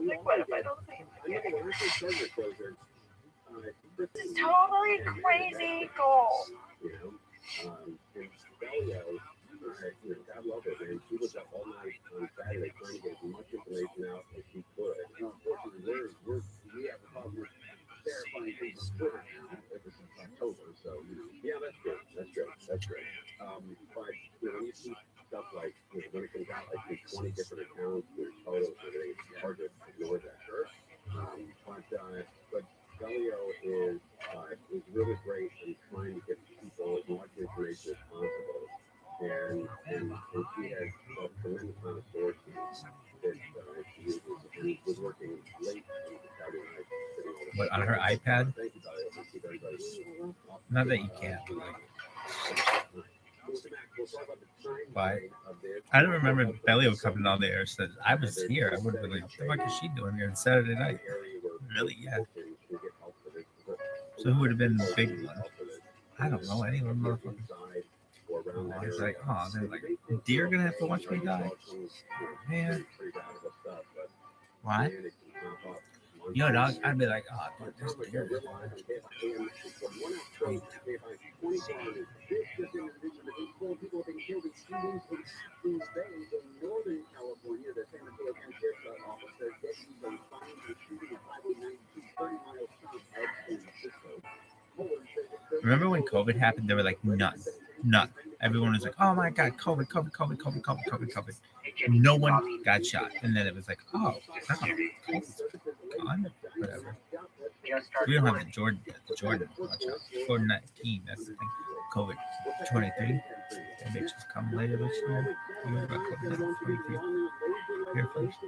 Like, what if I don't say anything? It's a totally crazy goal. God love her, man. She was up all night on Saturday trying to get as much information out as she could. And unfortunately, we have a problem with verifying things on Twitter now ever since October. So, yeah, that's good. That's great. That's great. But, when you see stuff like, when it comes out like these 20 different accounts, there's photos and everything, it's hard to ignore that, sure. But Delio is really great in trying to get people as much information as possible. And she has a tremendous amount of sources that she uses and was working late on Saturday night. What, on her iPad? Thank you, Delio. Not that you can't, but like. But I don't remember Bellio coming on the air. Said I was here. I would have been like, what the fuck is she doing here on Saturday night? Really? Yeah. So who would have been the big one? I don't know. Anyone, motherfucker. I was like, oh, they're like, deer gonna have to watch me die. Man. Why? Yo, dog, I'd be like, oh, dude, this deer. Remember when COVID happened? They were like, none. Everyone was like, oh my God, COVID. No one got shot. And then it was like, oh, whatever. We don't have the Jordan. Jordan 19, that's the thing. COVID 23. That bitch is coming later this year. We were about COVID 23. Here first.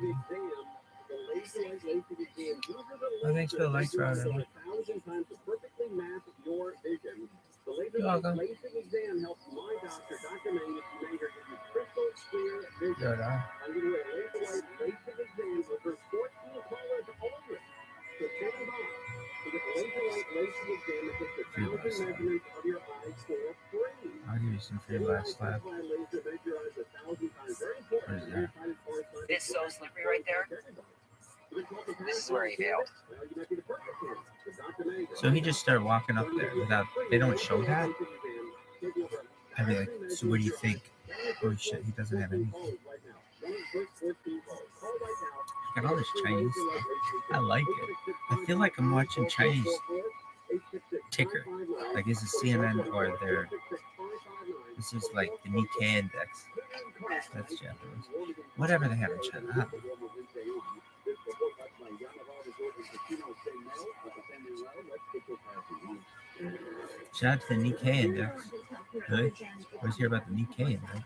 Oh, thanks for the likes, Robin. You're welcome. Good, huh? I'll give you some free last lap. What is that? It's so slippery right there. This is where he failed. So he just started walking up there without, they don't show that? I'd be like, so what do you think? Holy shit, he doesn't have anything. Look at all this Chinese stuff. I like it. I feel like I'm watching Chinese ticker. Like, is it CNN or their, this is like the Nikkei index. That's Japanese. Whatever they have in China. I don't know. Shout out to the Nikkei index. Really? Let's hear about the Nikkei index.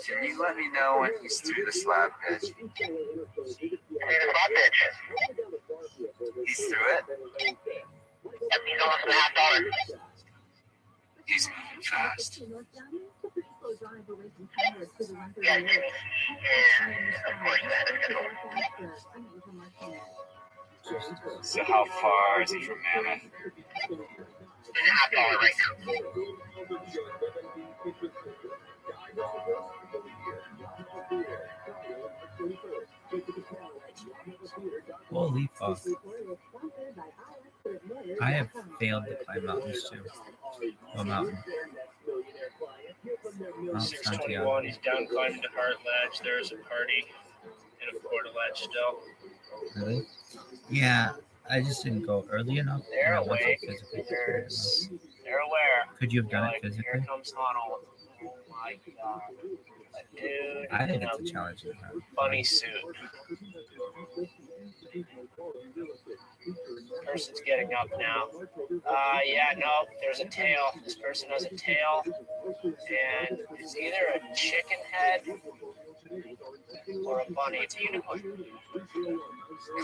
Can you let me know when he's through the slab pitch? He's through it? He's moving fast. So how far is he from Mammoth? Not far right now. Holy fuck. I have failed to climb mountains too. Oh, mountain. Mount 621, he's down climbing the Heart Ledge. There's a party in a Porta Ledge still. Really? Yeah, I just didn't go early enough. They're I wasn't awake. physically prepared enough. They're aware. Could you have done it Like, physically? here comes Honnold. Oh my God. A dude I think in it's a a challenging time. bunny suit. Person's getting up now. Yeah, no, there's a tail. This person has a tail, and it's either a chicken head or a bunny. It's a unicorn.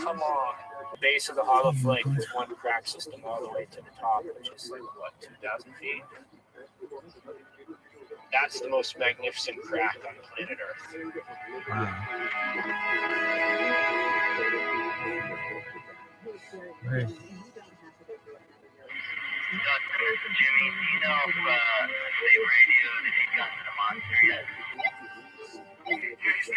Come on. The base of the hollow flake is one crack system all the way to the top, which is like, what, 2,000 feet? That's the most magnificent crack on planet Earth. Wow. Where is Jimmy, do you know if they radioed if he got to the monster yet? What if it's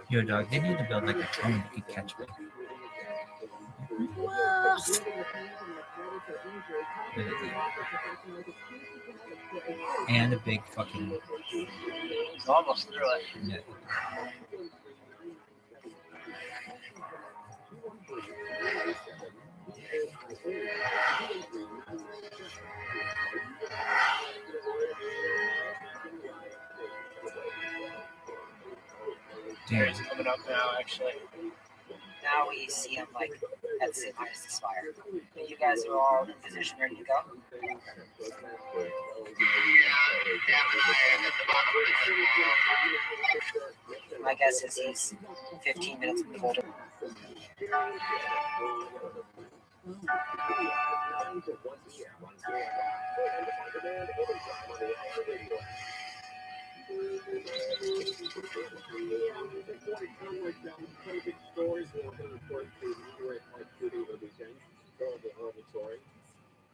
yo, dog, they need to build like a drone that could catch me. And a big fucking Almost through it. net. Damn. It's coming up now, actually. Now we see him like at St. Minus Spire. You guys are all in position, ready to go? My guess is he's 15 minutes before.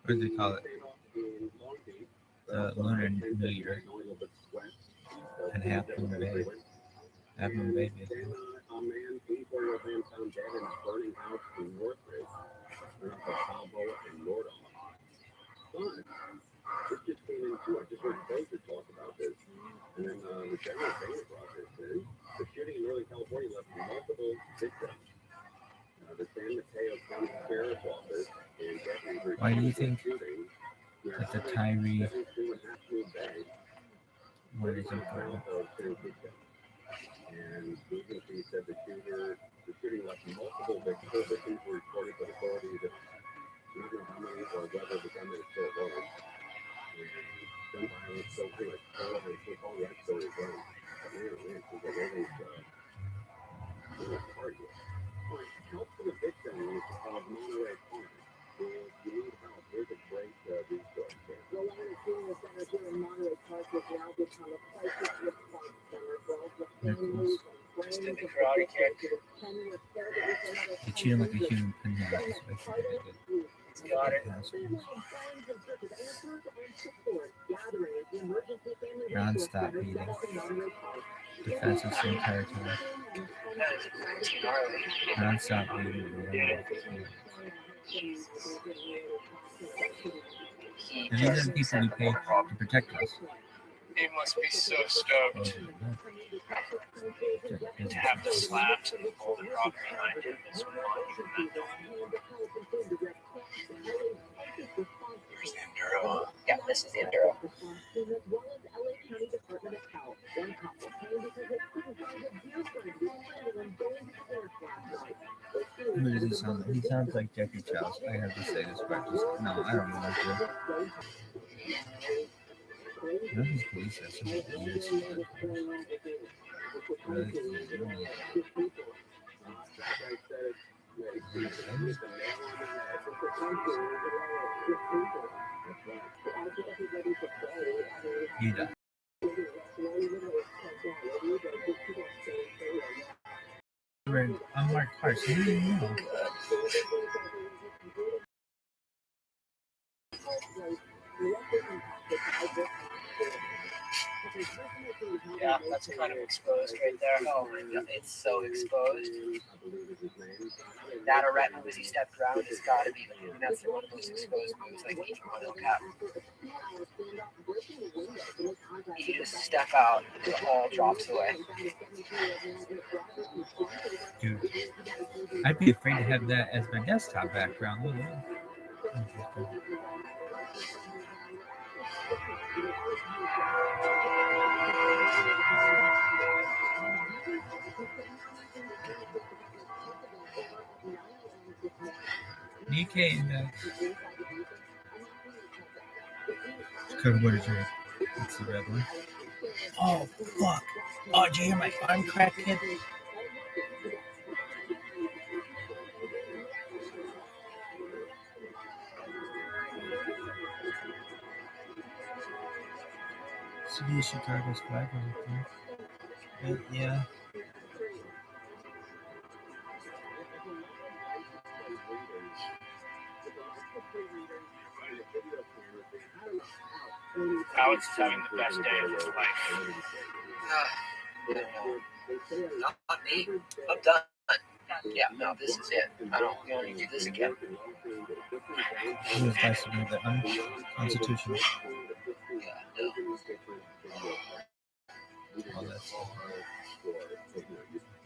What do they call it? The Lunar New Year. And Half Moon Baby. Half Moon Baby. It just came in too. I just heard Fraser talk about this. And then the general Dana project said the shooting in Northern California left multiple victims. The San Mateo County Sheriff's Office and deputies. Why do you think that the Tyree word is important? And the agency said the shooting left multiple victims. Four victims were reported, but authorities have even how many or whether the gunman is still alive. And gun violence so pretty much all over the whole red story as well. There's a really hard here. Help for the victims of Monterey Park. If you need help, there's a great resource there. Well, I'm assuming the center here in Monterey Park has now become a crisis response center for all the families and friends Just did of the karate kick. They treat him like a human pinhead. That's what I think they did. Got it. Non-stop beating. Defense of the entire time. Non-stop beating. And these are the people we pay to protect us. He must be so stoked to have the slabs and the golden rock behind him. It's monumental. Here's the Enduro. Yeah, this is the Enduro. Who does he sound like? He sounds like Jackie Charles. I have to say this, but just, no, I don't want to. None of these police have some weird stuff. Really. You die. Unmarked cars. Who do you know? Yeah, that's kind of exposed right there. Oh my god, it's so exposed. That or right move as he stepped around has got to be. I mean, that's one of the most exposed moves like even when he'll cap. You just step out, the ball drops away. Dude, I'd be afraid to have that as my desktop background. Look at that. DK index. Code word is right. That's the red one. Oh, fuck. Oh, did you hear my arm crack, kid? City of Chicago's flag was up there. Yeah. Alex is having the best day of his life. Not me. I'm done. Yeah, no, this is it. We don't need to do this again. It was nice to be the unconstitutional. Yeah, no. All that stuff.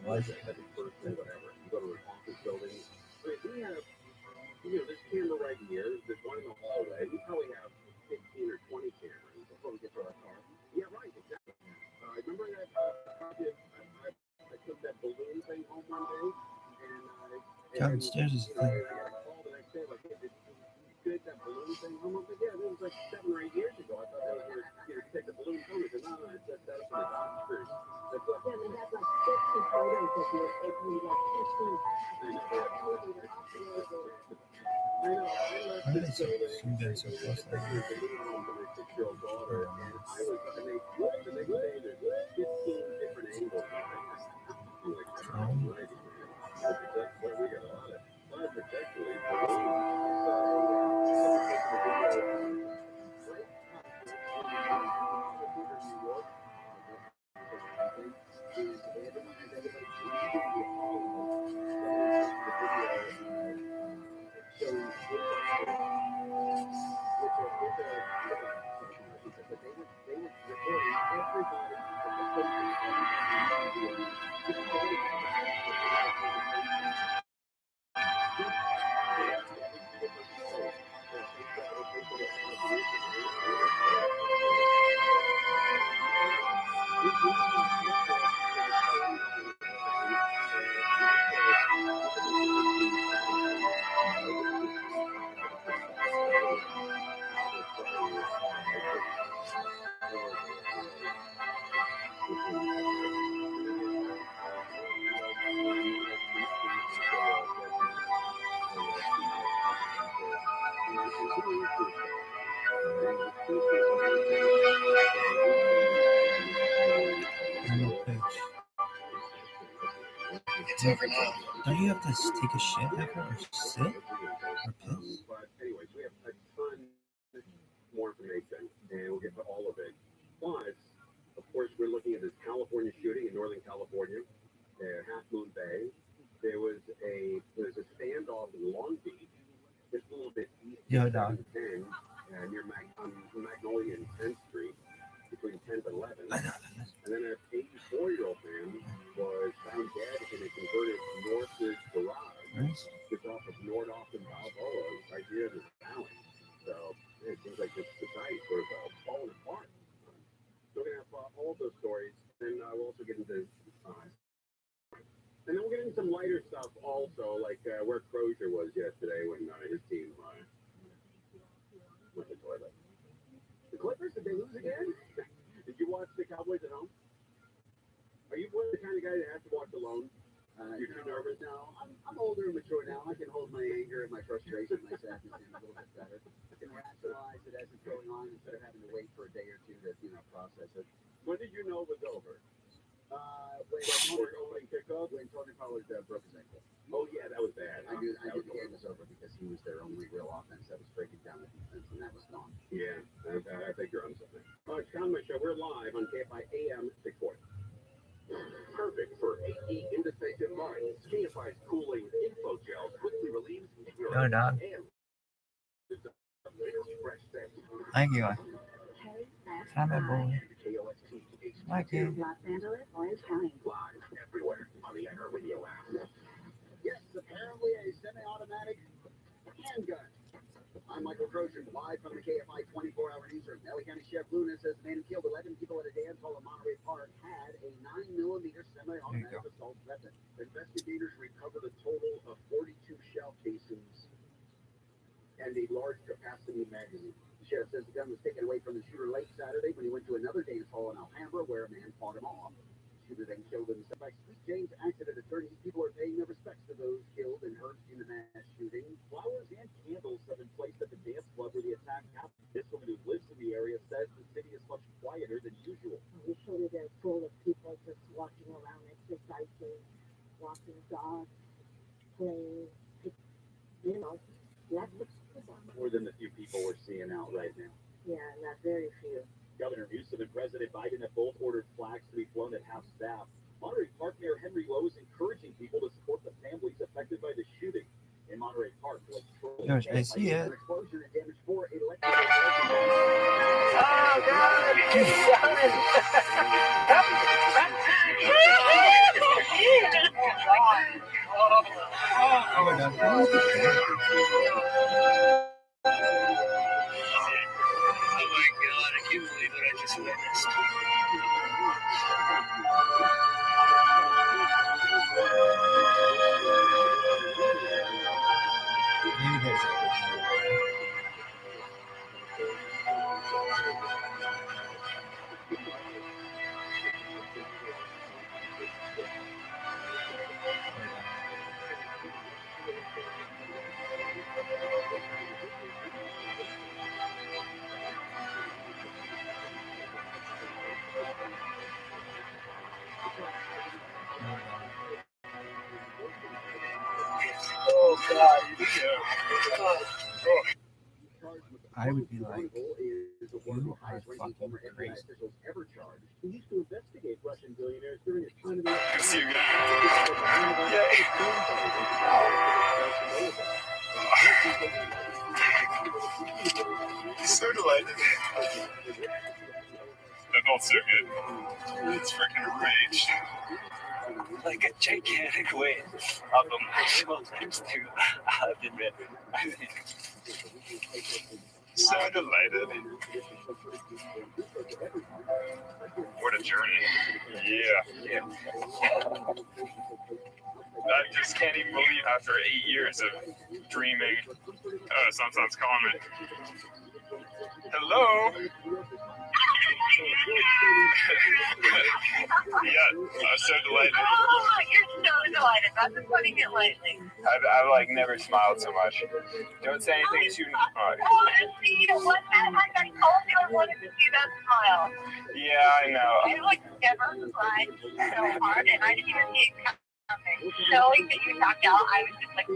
Was it? This camera right here, there's one in the hallway. We probably have 15 or 20 cameras before we get to our car. Yeah, right, exactly. Remember that I took that balloon thing home one day, and Downstairs is the thing. I got a call the next day, like, hey, did you get that balloon thing home? I was like, yeah, that was like 7 or 8 years ago. I thought they were going to take the balloon home. He said, no, it's just that from the doctors. That's what Yeah, we had like 50 photos of you opening like 15. Why did they zoom in so close like that? It's over now. Don't you have to take a shit after or sit or piss? But anyways, we have a ton more information, and we'll get to all of it. Plus, of course, we're looking at this California shooting in Northern California, Half Moon Bay. There's a standoff in Long Beach, just a little bit east of 10, near Magnolia and 10th Street, between 10th and 11th. And then an 84-year-old man was found dead in a converted Northridge garage, just off of North Austin Balboa, right here in the valley. So it seems like this society sort of falling apart. So we're going to have all of those stories, and we'll also get into and then we'll get into some lighter stuff also, like where Crozier was yesterday when his team went to the toilet. The Clippers, did they lose again? Did you watch the Cowboys at home? Are you the kind of guy that has to watch alone? You're too nervous? No, I'm older and mature now. I can hold my anger and my frustration, my sadness in a little bit better. I can rationalize it as it's going on instead of having to wait for a day or two to process it. When did you know it was over? When before opening kickoff? when Tony Pollard broke his ankle. Oh yeah, that was bad. I knew the game was over because he was their only real offense that was breaking down the defense, and that was gone. Yeah, I think you're on something. Sean, my show, we're live on KFI AM 640. Perfect for AE indecisive minds. KFI's cooling info gel quickly relieves your No, dog. Thank you. Come on, boy. Like it. Los Angeles, Orange County. Live everywhere on the Anchor Radio app. Yes, apparently a semi-automatic handgun. I'm Michael Crozier, live from the KFI 24-hour newsroom. LA County Sheriff Luna says the man who killed 11 people at a dance hall in Monterey Park had a 9mm semi-automatic assault weapon. Investigators recovered a total of 42 shell casings and a large capacity magazine. The sheriff says the gun was taken away from the shooter late Saturday when he went to another dance hall in Alhambra where a man fought him off. The shooter then killed himself. By Sweet James accident attorneys, people are paying their respects to those killed and hurt in the mass shooting. Flowers and candles have been placed at the dance club where the attack happened. This woman who lives in the area says the city is much quieter than usual. Usually they're full of people just walking around, exercising, walking dogs, playing, you know, lots of people. More than the few people we're seeing out right now. Yeah, not very few. Governor Newsom and President Biden have both ordered flags to be flown at half staff. Monterey Park Mayor Henry Lowe is encouraging people to support the families affected by the shooting. In Monterey Park, Gosh, I see it. explosion and damage for electrical. Oh, my God, I can't believe what I just witnessed. Oh, God. I would be like, you are fucking crazy. He used to investigate Russian billionaires during his time in the Good to see you again. So delighted. That felt so good. It's freaking rage. Like a gigantic weight up on my shoulders, too. I'll admit. So delighted. What a journey. Yeah. I just can't even believe after 8 years of dreaming. Oh, someone's calling me. Hello? Yeah, I'm so delighted. Oh, you're so delighted. That's just putting it lightly. I've like never smiled so much. Don't say anything too much. I told you I wanted to see that smile. Yeah, I know. I like never cried so hard, and I didn't even see it coming. Knowing that you talked out, I was just like,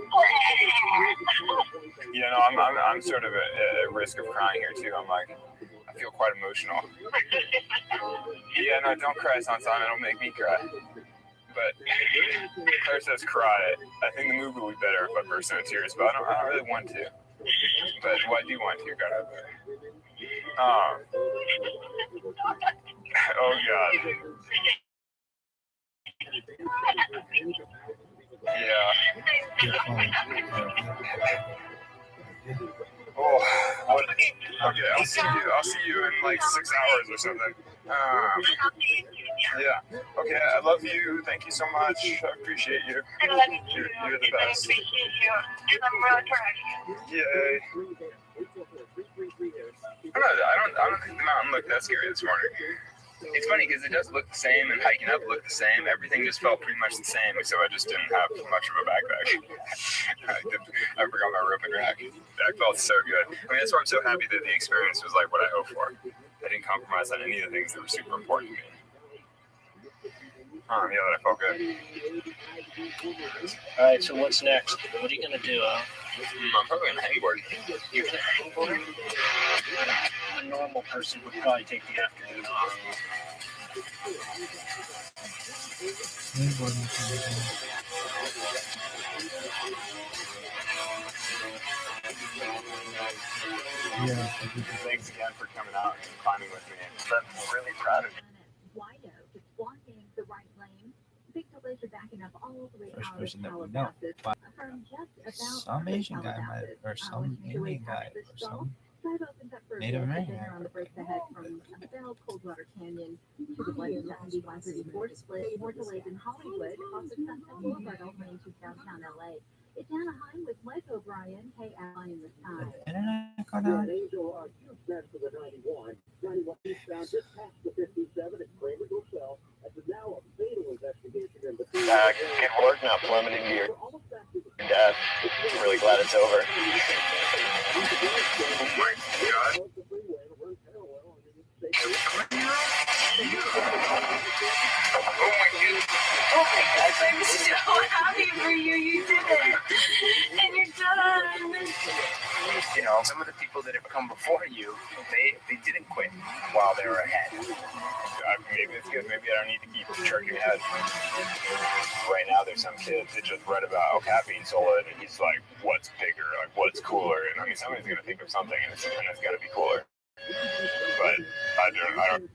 you know, I'm sort of at risk of crying here too. I'm like, I feel quite emotional. Yeah, no, don't cry, Sansan. It'll make me cry. But Claire says cry. I think the movie would be better if I burst into tears, but I don't really want to. But what I do want to, God. Oh, God. Yeah. Oh, what? Okay, I'll see you in like 6 hours or something. Yeah. Okay, I love you. Thank you so much. I appreciate you. I love you too. You're the I best. appreciate you. And I'm really proud of you. Yay. I don't think the mountain looked that scary this morning. It's funny because it does look the same, and hiking up looked the same. Everything just felt pretty much the same, so I just didn't have much of a backpack. I forgot my rope and rack. That felt so good. I mean, that's why I'm so happy that the experience was like what I hoped for. I didn't compromise on any of the things that were super important to me. Yeah, that I felt good. All right, so what's next? What are you gonna do? I'm probably on a hangboard. You're gonna hangboard? A normal person would probably take the afternoon off. Yeah. Thanks again for coming out and climbing with me. I'm really proud of you. Wide open, it's blocking the right lane. Big delays are backing up all the way First out person of that we know. Calabasas. Wow. From just about Some Asian guy might, or some Indian guy, or some Native American guy. On the brakes ahead from Bell, Coldwater Canyon to the 170, 134 split. More delays in Hollywood, off the Sunset Boulevard over into downtown LA. It's Anaheim with Mike O'Brien, KLI in this time. Internet got Yeah, out. an Angel, a huge match for the 91. 91 eastbound, just past the 57 at Kramer Hotel. As of now, a fatal investigation in the Good work not plummeting to your death. I'm really glad it's over. Oh my gosh, I'm so happy for you. You did it. And you're done. You know, some of the people that have come before you, they didn't quit while they were ahead. Maybe it's good. Maybe I don't need to keep charging ahead. Right now, there's some kid that just read about El Capitan Solid, and he's like, what's bigger? Like, what's cooler? And I mean, somebody's going to think of something, and it's got to be cooler. But I don't.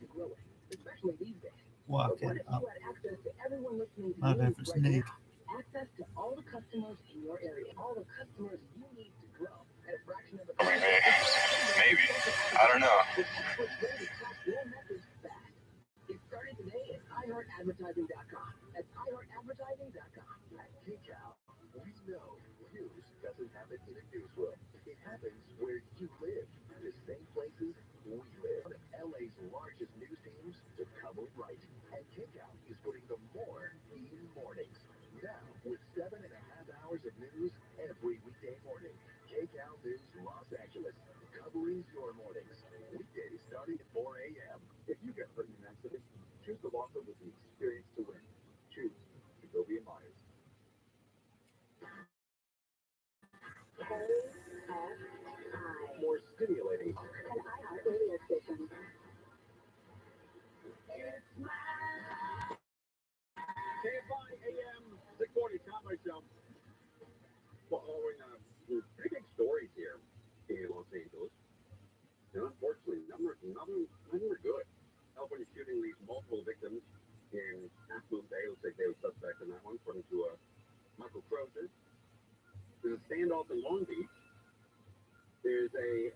Walking up. My bad for snake. Access to all the customers in your area, all the customers you need to grow at a fraction of the I mean, maybe. I don't know. It started today at iHeartAdvertising.com. That's iHeartAdvertising.com. At Takeout, we know news doesn't happen in a newsroom. It happens where you live. The same places we live. LA's largest news teams to cover it right. And Takeout is putting the more in mornings. Now, with 7.5 hours of news every weekday morning. Takeout News Los Angeles, covering your mornings. Weekdays starting at 4 a.m. If you get hurt in an accident, choose the law firm with the experience to win. Choose Jacoby and Myers. More stimulating. An iHeart radio station. KFI AM 640 Top myself. Following pretty big stories here in Los Angeles. And unfortunately, none are good. California shooting leaves multiple victims in Half Moon Bay. Looks like they were suspect in that one, according to Michael Crozer. There's a standoff in Long Beach. There's a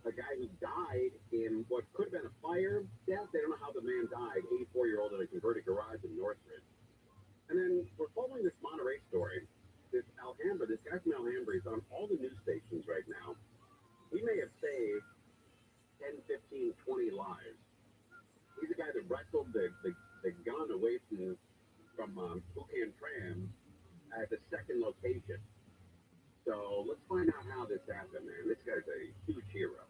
guy who died in what could have been a fire death. They don't know how the man died. 84-year-old in a converted garage in Northridge. And then we're following this Monterey story. This guy from Alhambra is on all the news stations right now. He may have saved 10, 15, 20 lives. He's the guy that wrestled the gun away from Buchan Tram at the second location. So let's find out how this happened, man. This guy's a huge hero.